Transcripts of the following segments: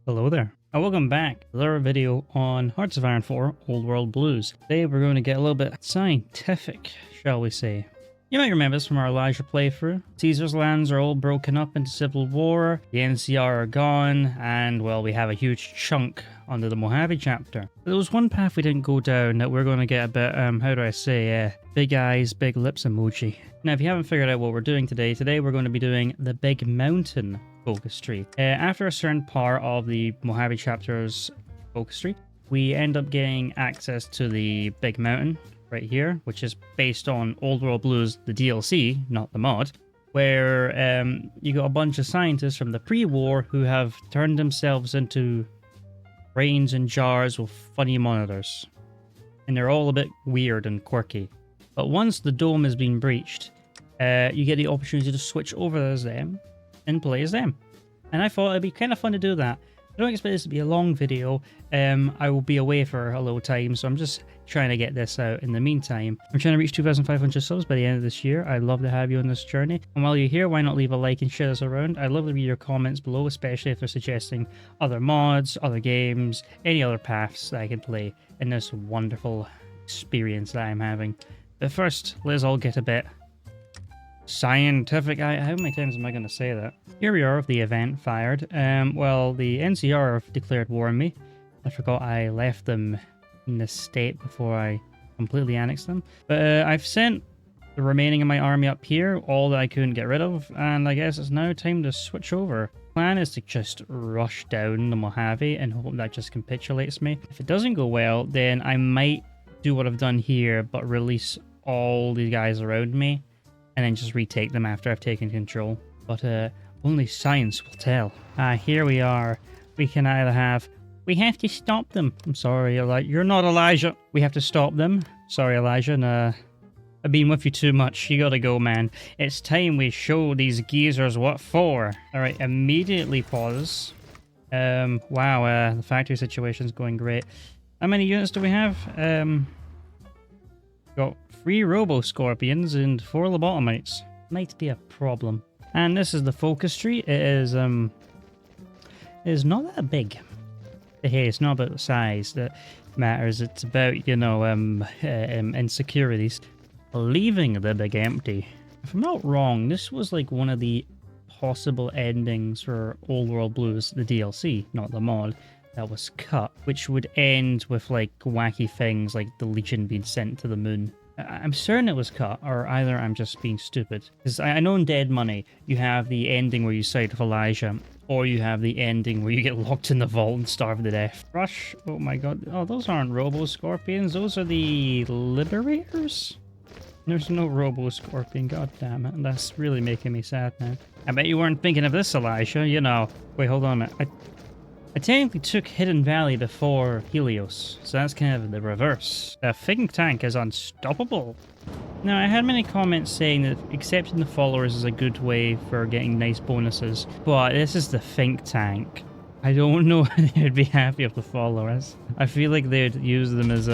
Hello there, and welcome back to another video on Hearts of Iron 4 Old World Blues. Today we're going to get a little bit scientific, shall we say. You might remember this from our Elijah playthrough. Caesar's lands are all broken up into civil war, the NCR are gone, and well, we have a huge chunk under the Mojave chapter. There was one path we didn't go down that we're going to get a bit, how do I say, big eyes, big lips emoji. Now, if you haven't figured out what we're doing today we're going to be doing the Big Mountain focus tree. After a certain part of the Mojave chapter's focus tree, we end up getting access to the Big Mountain right here, which is based on Old World Blues, the DLC, not the mod, where you got a bunch of scientists from the pre-war who have turned themselves into brains in jars with funny monitors. And they're all a bit weird and quirky. But once the dome has been breached, you get the opportunity to switch over as them and play as them. And I thought it'd be kind of fun to do that. I don't expect this to be a long video. I will be away for a little time, so I'm just trying to get this out in the meantime. I'm trying to reach 2,500 subs by the end of this year. I'd love to have you on this journey. And while you're here, why not leave a like and share this around? I'd love to read your comments below, especially if they're suggesting other mods, other games, any other paths that I can play in this wonderful experience that I'm having. But first, let's all get a bit scientific. How many times am I going to say that? Here we are with the event fired. Well, the NCR have declared war on me. I forgot I left them in this state before I completely annexed them. But I've sent the remaining of my army up here, all that I couldn't get rid of, and I guess it's now time to switch over. The plan is to just rush down the Mojave and hope that just capitulates me. If it doesn't go well, then I might do what I've done here, but release all these guys around me and then just retake them after I've taken control. But only science will tell. Here we are. We can either have... We have to stop them. I'm sorry, you're not Elijah. We have to stop them. Sorry, Elijah. And, I've been with you too much. You gotta go, man. It's time we show these geezers what for. Alright, immediately pause. Wow, the factory situation's going great. How many units do we have? Got 3 Robo-Scorpions and 4 Lobotomites. Might be a problem. And this is the focus tree. It is not that big. Hey, it's not about the size that matters. It's about, you know, insecurities. Leaving the big empty. If I'm not wrong, this was like one of the possible endings for Old World Blues, the DLC, not the mod, that was cut, which would end with like wacky things like the Legion being sent to the moon. I'm certain it was cut, or either I'm just being stupid. Because I know in Dead Money, you have the ending where you side with Elijah, or you have the ending where you get locked in the vault and starve to death. Rush, oh my god. Oh, those aren't Robo-Scorpions, those are the Liberators? There's no Robo-Scorpion, god damn it. That's really making me sad now. I bet you weren't thinking of this, Elijah, you know. Wait, hold on a minute. I technically took Hidden Valley before Helios, so that's kind of the reverse. The think tank is unstoppable. Now, I had many comments saying that accepting the followers is a good way for getting nice bonuses, but this is the think tank. I don't know if they'd be happy with the followers. I feel like they'd use them as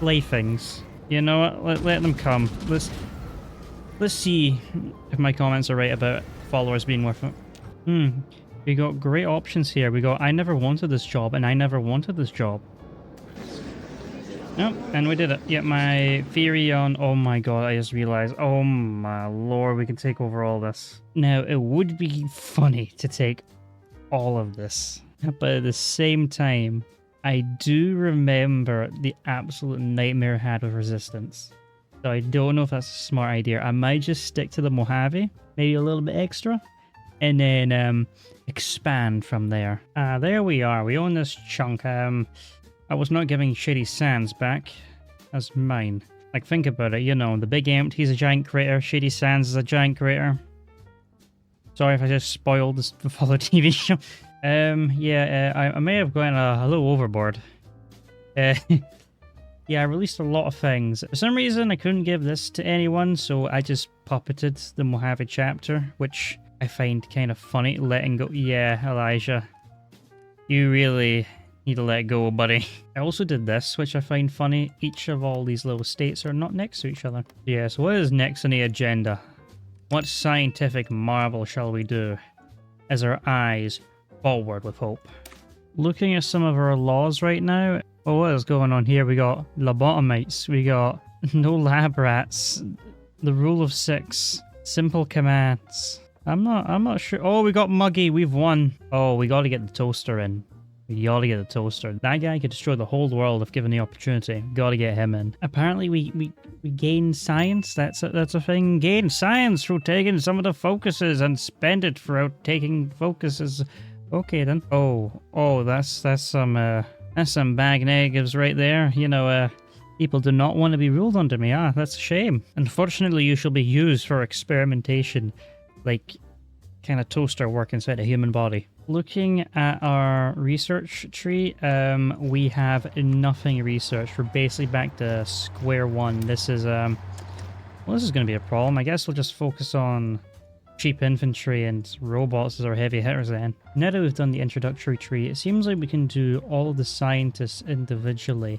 playthings. You know what? Let them come. Let's see if my comments are right about followers being worth it. We got great options here. We got I never wanted this job and I never wanted this job. Yep, and we did it. Yep, my theory on... Oh my god, I just realized. Oh my lord, we can take over all this. Now, it would be funny to take all of this. But at the same time, I do remember the absolute nightmare I had with Resistance. So I don't know if that's a smart idea. I might just stick to the Mojave. Maybe a little bit extra. And then expand from there. There we are. We own this chunk. I was not giving Shady Sands back as mine. Like, think about it. You know, the Big Empty's a giant crater. Shady Sands is a giant crater. Sorry if I just spoiled this before the TV show. I may have gone a little overboard. Yeah, I released a lot of things. For some reason, I couldn't give this to anyone, so I just puppeted the Mojave chapter, which I find kind of funny, letting go. Yeah, Elijah, you really need to let go, buddy. I also did this, which I find funny. Each of all these little states are not next to each other. Yeah, so what is next on the agenda? What scientific marvel shall we do as our eyes forward with hope. Looking at some of our laws right now, oh, what is going on here? We got lobotomites, we got no lab rats, the rule of 6, simple commands. I'm not sure. Oh, we got Muggy, we've won. Oh, we gotta get the toaster in. We gotta get the toaster. That guy could destroy the whole world if given the opportunity. Gotta get him in. Apparently we gain science. That's a thing. Gain science through taking some of the focuses and spend it throughout taking focuses. Okay then. Oh, that's some bag negatives right there. You know, people do not want to be ruled under me. Ah, that's a shame. Unfortunately, you shall be used for experimentation, like kind of toaster work inside a human body. Looking at our research tree, we have nothing researched. We're basically back to square one. This is well, this is going to be a problem. I guess we'll just focus on cheap infantry and robots as our heavy hitters then. Now that we've done the introductory tree, it seems like we can do all of the scientists individually,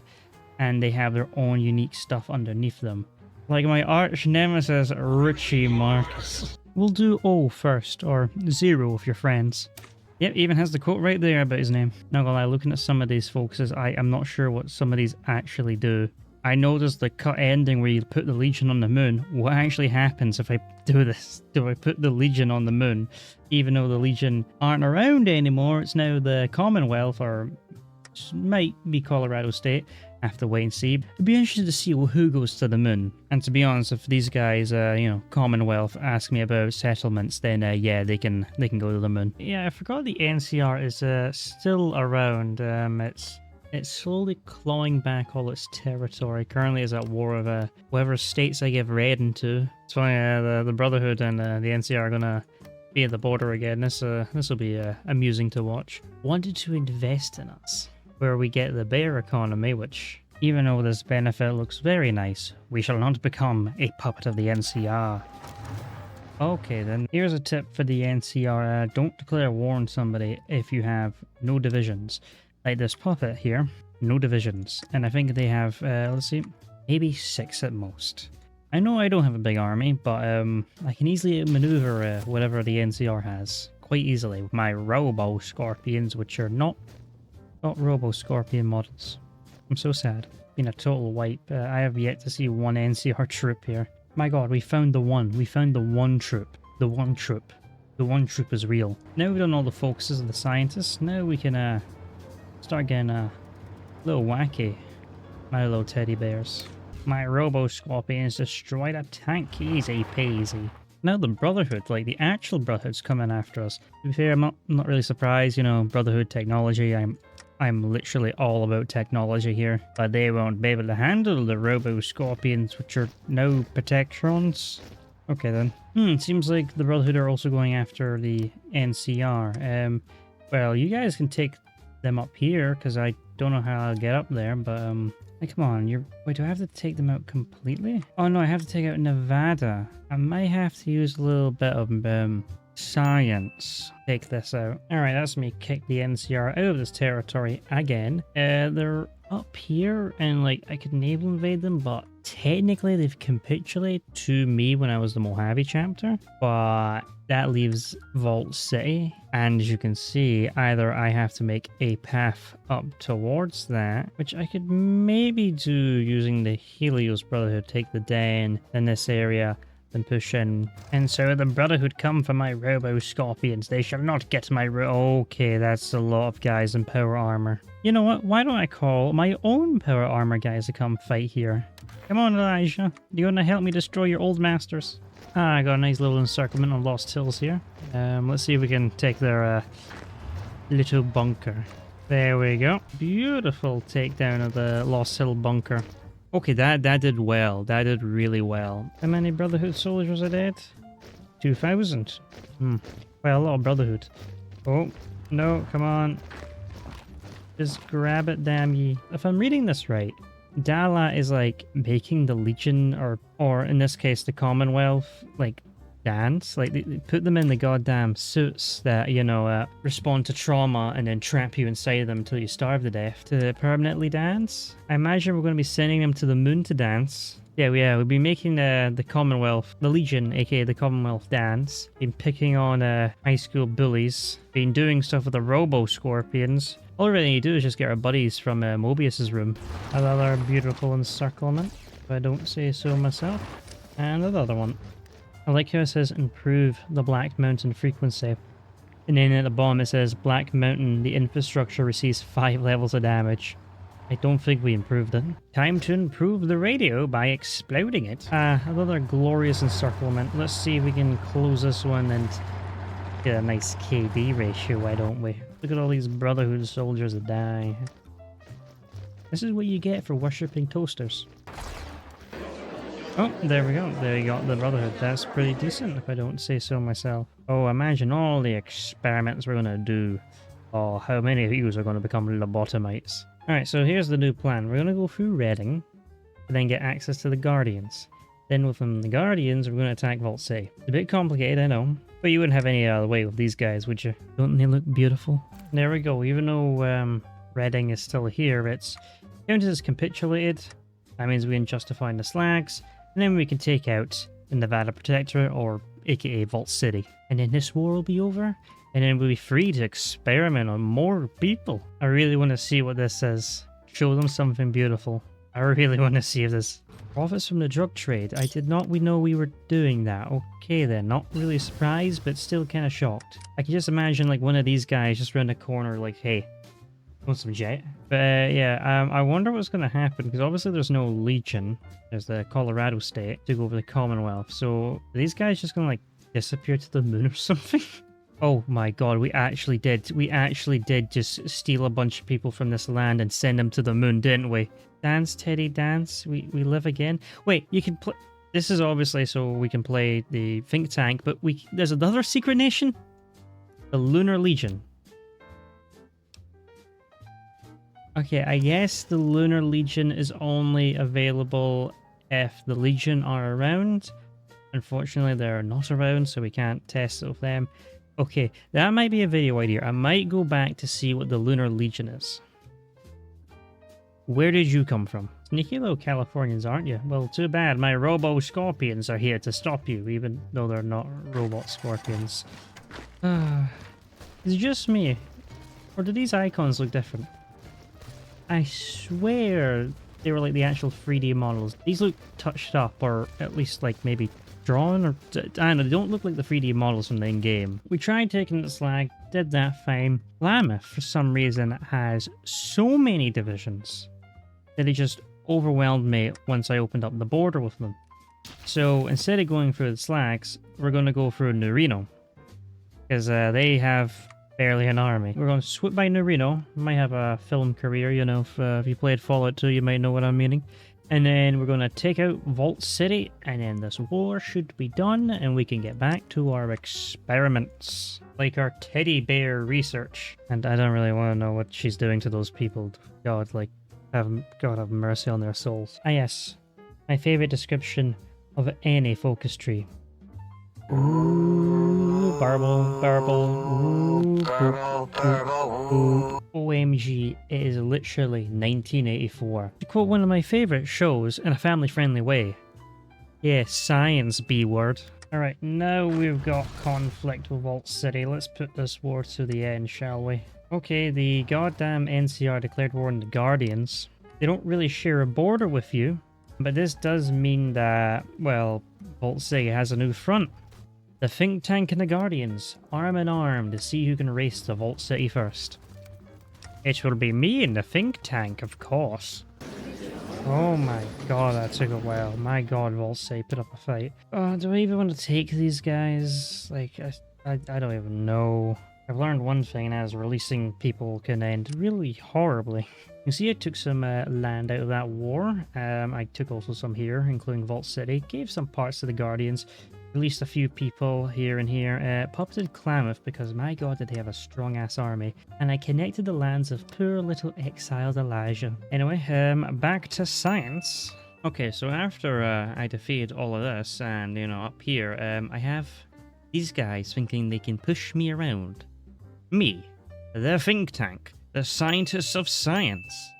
and they have their own unique stuff underneath them. Like my arch nemesis, Richie Marcus. We'll do O first, or 0 if you're friends. Yep, even has the quote right there about his name. Not gonna lie, looking at some of these focuses, I am not sure what some of these actually do. I noticed the cut ending where you put the Legion on the moon. What actually happens if I do this? Do I put the Legion on the moon? Even though the Legion aren't around anymore, it's now the Commonwealth, or might be Colorado State. I have to wait and see. It'd be interesting to see who goes to the moon. And to be honest, if these guys, you know, Commonwealth, ask me about settlements, then yeah, they can go to the moon. Yeah, I forgot the NCR is still around. It's slowly clawing back all its territory. Currently, is at war with whatever states I give raid into. It's funny, the Brotherhood and the NCR are gonna be at the border again. This will be amusing to watch. Wanted to invest in us, where we get the bear economy, which, even though this benefit looks very nice, we shall not become a puppet of the NCR. Okay then, here's a tip for the NCR. Don't declare war on somebody if you have no divisions. Like this puppet here, no divisions. And I think they have, let's see, maybe 6 at most. I know I don't have a big army, but I can easily maneuver whatever the NCR has quite easily with my Robo Scorpions, which are not Robo Scorpion models. I'm so sad. Been a total wipe. I have yet to see one NCR troop here. My god, we found the one. We found the one troop. The one troop. The one troop is real. Now we've done all the focuses of the scientists. Now we can start getting a little wacky. My little teddy bears. My Robo Scorpions destroyed a tank. Easy peasy. Now the Brotherhood, like the actual Brotherhood's coming after us. To be fair, I'm not really surprised, you know, Brotherhood technology. I'm literally all about technology here. But they won't be able to handle the Robo Scorpions, which are now Protectrons. Okay then. Seems like the Brotherhood are also going after the NCR. Well, you guys can take them up here, because I don't know how I'll get up there, but hey, come on, wait, do I have to take them out completely? Oh no, I have to take out Nevada. I might have to use a little bit of science. Take this out. Alright, that's me kick the NCR out of this territory again. They're up here, and like I could naval invade them, but technically they've capitulated to me when I was the Mojave chapter, but that leaves Vault City, and as you can see, either I have to make a path up towards that, which I could maybe do using the Helios Brotherhood, take the den in this area, then push in. And so the Brotherhood come for my Robo Scorpions. They shall not get my Okay, that's a lot of guys in power armor. You know what? Why don't I call my own power armor guys to come fight here? Come on, Elijah. You gonna help me destroy your old masters? Ah, I got a nice little encirclement on Lost Hills here. Let's see if we can take their little bunker. There we go. Beautiful takedown of the Lost Hill bunker. Okay, that did well. That did really well. How many Brotherhood soldiers are dead? 2,000. Well, a lot of Brotherhood. Oh, no, come on. Just grab it, damn ye. If I'm reading this right, Dala is like making the Legion, or in this case the Commonwealth, like dance. Like they put them in the goddamn suits that, you know, respond to trauma and then trap you inside them until you starve to death to permanently dance. I imagine we're going to be sending them to the moon to dance. Yeah, we've been making the Commonwealth, the Legion, aka the Commonwealth dance. Been picking on high school bullies. Been doing stuff with the Robo Scorpions. All we really need to do is just get our buddies from Mobius's room. Another beautiful encirclement, if I don't say so myself. And another one. I like how it says improve the Black Mountain frequency. And then at the bottom it says Black Mountain, the infrastructure receives 5 levels of damage. I don't think we improved it. Time to improve the radio by exploding it. Another glorious encirclement. Let's see if we can close this one and get a nice KD ratio, why don't we? Look at all these Brotherhood soldiers that die. This is what you get for worshipping toasters. Oh, there we go. There you got the Brotherhood. That's pretty decent, if I don't say so myself. Oh, imagine all the experiments we're going to do. Oh, how many of you are going to become lobotomites? Alright, so here's the new plan. We're going to go through Reading, and then get access to the Guardians. Then within the Guardians, we're going to attack Vault City. It's a bit complicated, I know. But you wouldn't have any other way with these guys, would you? Don't they look beautiful? There we go. Even though Reading is still here, it's counted as capitulated. That means we can justify the slags. And then we can take out the Nevada Protectorate, or aka Vault City. And then this war will be over. And then we'll be free to experiment on more people. I really want to see what this says. Show them something beautiful. I really want to see if this... Profits from the drug trade. I did not know we were doing that. Okay then, not really surprised, but still kind of shocked. I can just imagine like one of these guys just around the corner like, hey, want some jet? But yeah, I wonder what's going to happen, because obviously there's no Legion. There's the Colorado state to go over the Commonwealth. So are these guys just going to like disappear to the moon or something? Oh my god, we actually did. We actually did just steal a bunch of people from this land and send them to the moon, didn't we? Dance, Teddy, dance. We live again. Wait, you can play... This is obviously so we can play the think tank, but there's another secret nation? The Lunar Legion. Okay, I guess the Lunar Legion is only available if the Legion are around. Unfortunately, they're not around, so we can't test it with them. Okay, that might be a video idea. I might go back to see what the Lunar Legion is. Where did you come from? Sneaky little Californians, aren't you? Well, too bad. My Robo Scorpions are here to stop you, even though they're not robot scorpions. Is it just me? Or do these icons look different? I swear they were like the actual 3D models. These look touched up, or at least like maybe drawn, or I don't know, they don't look like the 3D models from the in-game. We tried taking the slag, did that fine. Lammoth, for some reason, has so many divisions that it just overwhelmed me once I opened up the border with them. So instead of going through the slags, we're going to go through New Reno, because they have barely an army. We're going to swoop by New Reno. Might have a film career, you know, if you played Fallout 2, you might know what I'm meaning. And then we're going to take out Vault City, and then this war should be done, and we can get back to our experiments. Like our teddy bear research. And I don't really want to know what she's doing to those people. God, like, God have mercy on their souls. Ah yes, my favorite description of any focus tree. Ooh, burble, burble, ooh, burble, burble, ooh. OMG, it is literally 1984. To quote one of my favorite shows in a family-friendly way. Yeah, science, B-word. Alright, now we've got conflict with Vault City. Let's put this war to the end, shall we? Okay, the goddamn NCR declared war on the Guardians. They don't really share a border with you, but this does mean that, well, Vault City has a new front. The think tank and the Guardians, arm in arm to see who can race to Vault City first. It will be me in the think tank, of course. Oh my god, that took a while. My god, Vault City put up a fight. Do I even want to take these guys? Like, I don't even know. I've learned one thing, as releasing people can end really horribly. You see, I took some land out of that war. I took also some here, including Vault City. Gave some parts to the Guardians. Released a few people here and here. Puppeted Klamath, because my god did they have a strong-ass army. And I connected the lands of poor little exiled Elijah. Anyway, back to science. Okay, so after I defeated all of this, and, you know, up here, I have these guys thinking they can push me around. Me, the think tank, the scientists of science.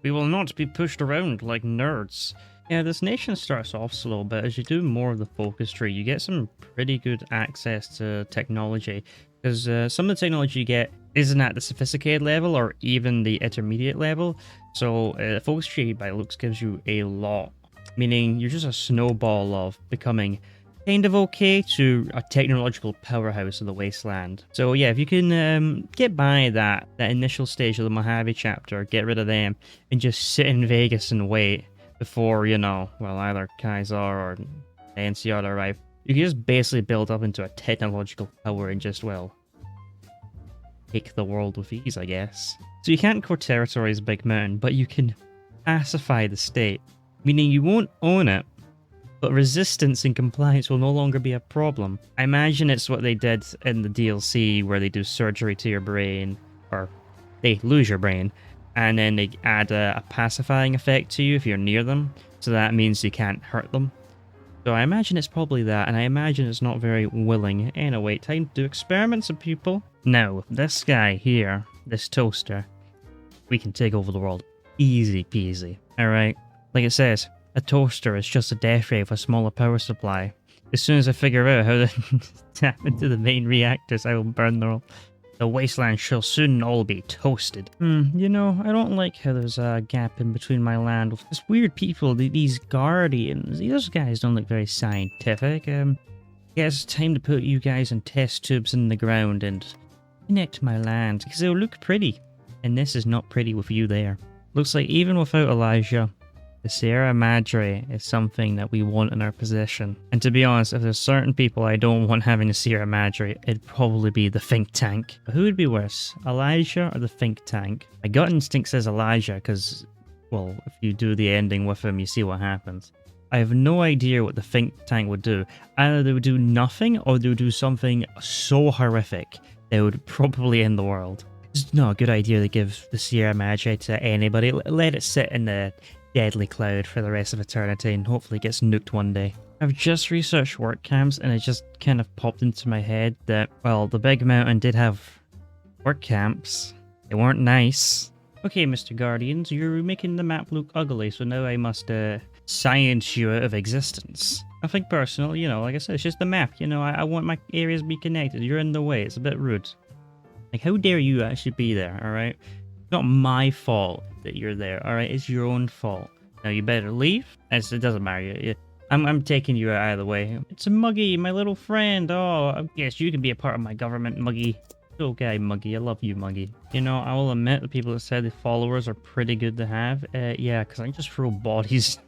We will not be pushed around like nerds. Yeah, this nation starts off slow, but as you do more of the focus tree, you get some pretty good access to technology. Because some of the technology you get isn't at the sophisticated level or even the intermediate level. So focus tree by looks gives you a lot. Meaning you're just a snowball of becoming kind of okay to a technological powerhouse of the wasteland. So yeah, if you can get by that initial stage of the Mojave chapter, get rid of them, and just sit in Vegas and wait before, you know, well, either Kaiser or NCR arrive, you can just basically build up into a technological power and just, well, take the world with ease, I guess. So you can't core territories Big Mountain, but you can pacify the state, meaning you won't own it, but resistance and compliance will no longer be a problem. I imagine it's what they did in the DLC where they do surgery to your brain, or they lose your brain, and then they add a pacifying effect to you if you're near them, so that means you can't hurt them. So I imagine it's probably that, and I imagine it's not very willing. Anyway, time to do experiments on people. Now, this guy here, this toaster, we can take over the world. Easy peasy. Alright, like it says, a toaster is just a death ray with a smaller power supply. As soon as I figure out how to tap into the main reactors, I will burn them all. The wasteland shall soon all be toasted. You know, I don't like how there's a gap in between my land with these weird people, these guardians. These guys don't look very scientific. Yeah, it's time to put you guys in test tubes in the ground and connect my land, because they'll look pretty. And this is not pretty with you there. Looks like even without Elijah, the Sierra Madre is something that we want in our possession. And to be honest, if there's certain people I don't want having a Sierra Madre, it'd probably be the think tank. But who would be worse, Elijah or the think tank? My gut instinct says Elijah because, well, if you do the ending with him, you see what happens. I have no idea what the think tank would do. Either they would do nothing or they would do something so horrific that would probably end the world. It's not a good idea to give the Sierra Madre to anybody. Let it sit in the deadly cloud for the rest of eternity and hopefully gets nuked one day. I've just researched work camps and it just kind of popped into my head that, well, the Big Mountain did have work camps. They weren't nice. Okay, Mr. Guardians, you're making the map look ugly, so now I must science you out of existence. Nothing personal, you know, like I said, it's just the map, you know, I want my areas to be connected. You're in the way, it's a bit rude. Like, how dare you actually be there, alright? It's not my fault that you're there, alright? It's your own fault. Now you better leave. It doesn't matter. I'm taking you out either way. It's a Muggy, my little friend. Oh, yes, you can be a part of my government, Muggy. Okay, Muggy. I love you, Muggy. You know, I will admit the people that said the followers are pretty good to have. Yeah, because I can just throw bodies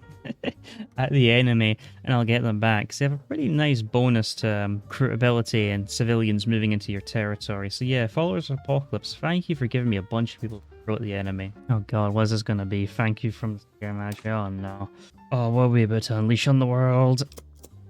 at the enemy and I'll get them back. Because they have a pretty nice bonus to recruitability and civilians moving into your territory. So yeah, followers of Apocalypse, thank you for giving me a bunch of people to throw at the enemy. Oh god, what is this going to be? Thank you from the Sierra Madre. Oh no. Oh, what are we about to unleash on the world?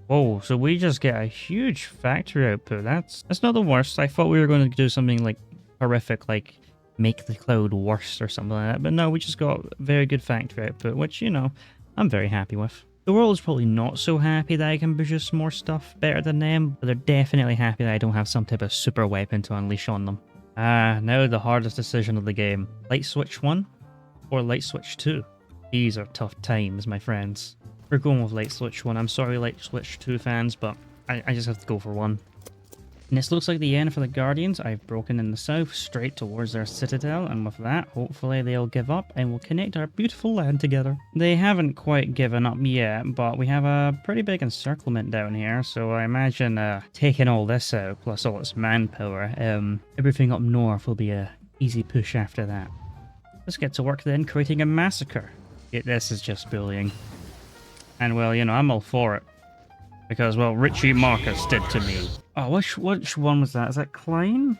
Whoa, so we just get a huge factory output. That's not the worst. I thought we were going to do something like horrific, like make the cloud worse or something like that. But no, we just got very good factory output, which, you know, I'm very happy with. The world is probably not so happy that I can produce more stuff better than them, but they're definitely happy that I don't have some type of super weapon to unleash on them. Ah, now the hardest decision of the game. Light switch 1 or light switch 2? These are tough times, my friends. We're going with light switch 1. I'm sorry, light switch 2 fans, but I just have to go for 1. And this looks like the end for the Guardians. I've broken in the south straight towards their citadel, and with that, hopefully they'll give up and we'll connect our beautiful land together. They haven't quite given up yet, but we have a pretty big encirclement down here, so I imagine taking all this out, plus all its manpower, everything up north will be a easy push after that. Let's get to work then, creating a massacre. This is just bullying. And well, you know, I'm all for it. Because, well, Richie Marcus did to me. Oh, which one was that? Is that Klein?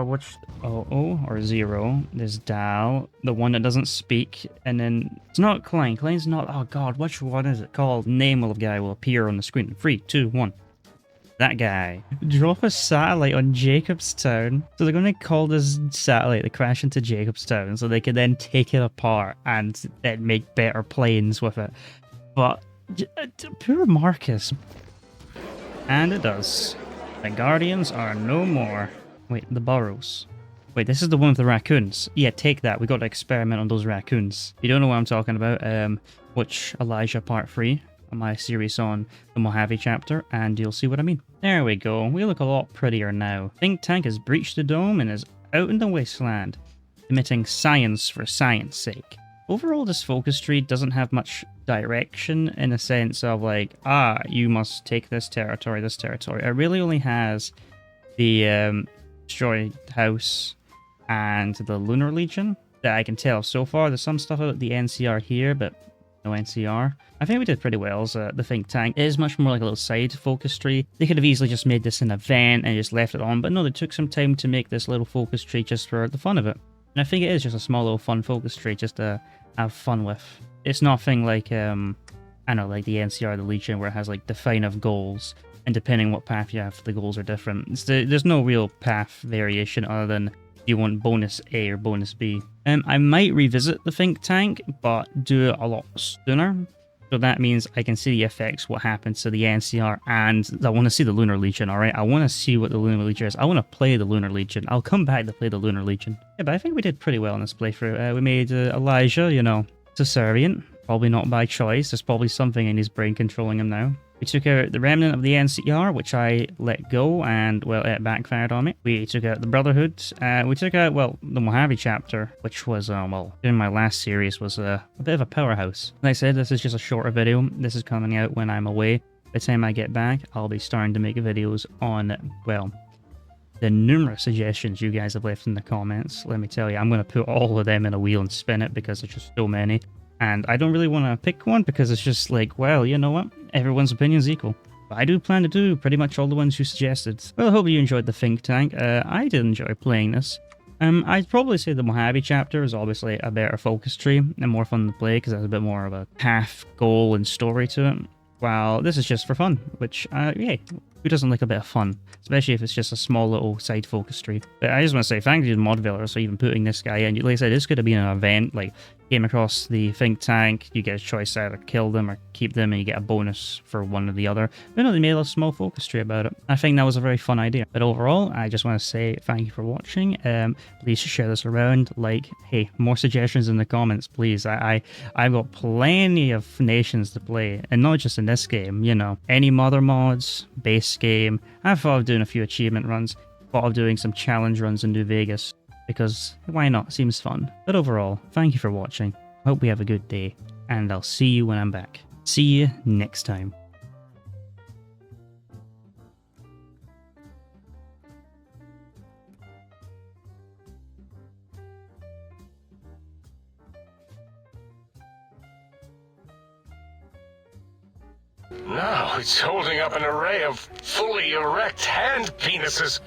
Which... O or 0. There's Dal, the one that doesn't speak. And then... It's not Klein. Klein's not... Oh, God, which one is it called? Name of the guy will appear on the screen. 3, 2, 1. That guy. Drop a satellite on Jacobstown. So they're going to call this satellite the crash into Jacobstown so they can then take it apart and then make better planes with it. But... Poor Marcus. And it does. The Guardians are no more. Wait, the burrows. Wait, this is the one with the raccoons. Yeah, take that. We got to experiment on those raccoons. You don't know what I'm talking about. Watch Elijah Part 3 on my series on the Mojave chapter, and you'll see what I mean. There we go. We look a lot prettier now. Think tank has breached the dome and is out in the wasteland, emitting science for science sake. Overall, this focus tree doesn't have much direction in the sense of like, you must take this territory, this territory. It really only has the destroyed house and the Lunar Legion that I can tell so far. There's some stuff about the NCR here, but no NCR. I think we did pretty well as the think tank. It is much more like a little side focus tree. They could have easily just made this an event and just left it on, but no, they took some time to make this little focus tree just for the fun of it. And I think it is just a small little fun focus tree just to have fun with. It's nothing like, I don't know, like the NCR, the Legion, where it has like definitive goals, and depending on what path you have, the goals are different. There's no real path variation other than you want bonus A or bonus B. I might revisit the think tank, but do it a lot sooner. So that means I can see the effects, what happens to the NCR, and I want to see the Lunar Legion, alright? I want to see what the Lunar Legion is. I want to play the Lunar Legion. I'll come back to play the Lunar Legion. Yeah, but I think we did pretty well in this playthrough. We made Elijah, you know, subservient. Probably not by choice. There's probably something in his brain controlling him now. We took out the remnant of the NCR, which I let go, and, well, it backfired on me. We took out the Brotherhood. We took out, well, the Mojave chapter, which was, well, in my last series was a bit of a powerhouse. Like I said, this is just a shorter video. This is coming out when I'm away. By the time I get back, I'll be starting to make videos on, well, the numerous suggestions you guys have left in the comments. Let me tell you, I'm going to put all of them in a wheel and spin it because there's just so many. And I don't really want to pick one because it's just like, well, you know what? Everyone's opinion is equal. But I do plan to do pretty much all the ones you suggested. Well, I hope you enjoyed the think tank. I did enjoy playing this. I'd probably say the Mojave chapter is obviously a better focus tree and more fun to play because it has a bit more of a path, goal, and story to it. While this is just for fun, which, yeah, who doesn't like a bit of fun? Especially if it's just a small little side focus tree. But I just want to say thank you to the mod developers for even putting this guy in. Like I said, this could have been an event, like, came across the think tank, you get a choice to either kill them or keep them and you get a bonus for one or the other. But no, they made a small focus tree about it. I think that was a very fun idea. But overall, I just want to say thank you for watching. Please share this around. Like, hey, more suggestions in the comments, please. I've got plenty of nations to play, and not just in this game, you know. Any mother mods, base game. I thought of doing a few achievement runs. Thought of doing some challenge runs in New Vegas. Because why not? Seems fun. But overall, thank you for watching. Hope you have a good day, and I'll see you when I'm back. See you next time. Now it's holding up an array of fully erect hand penises.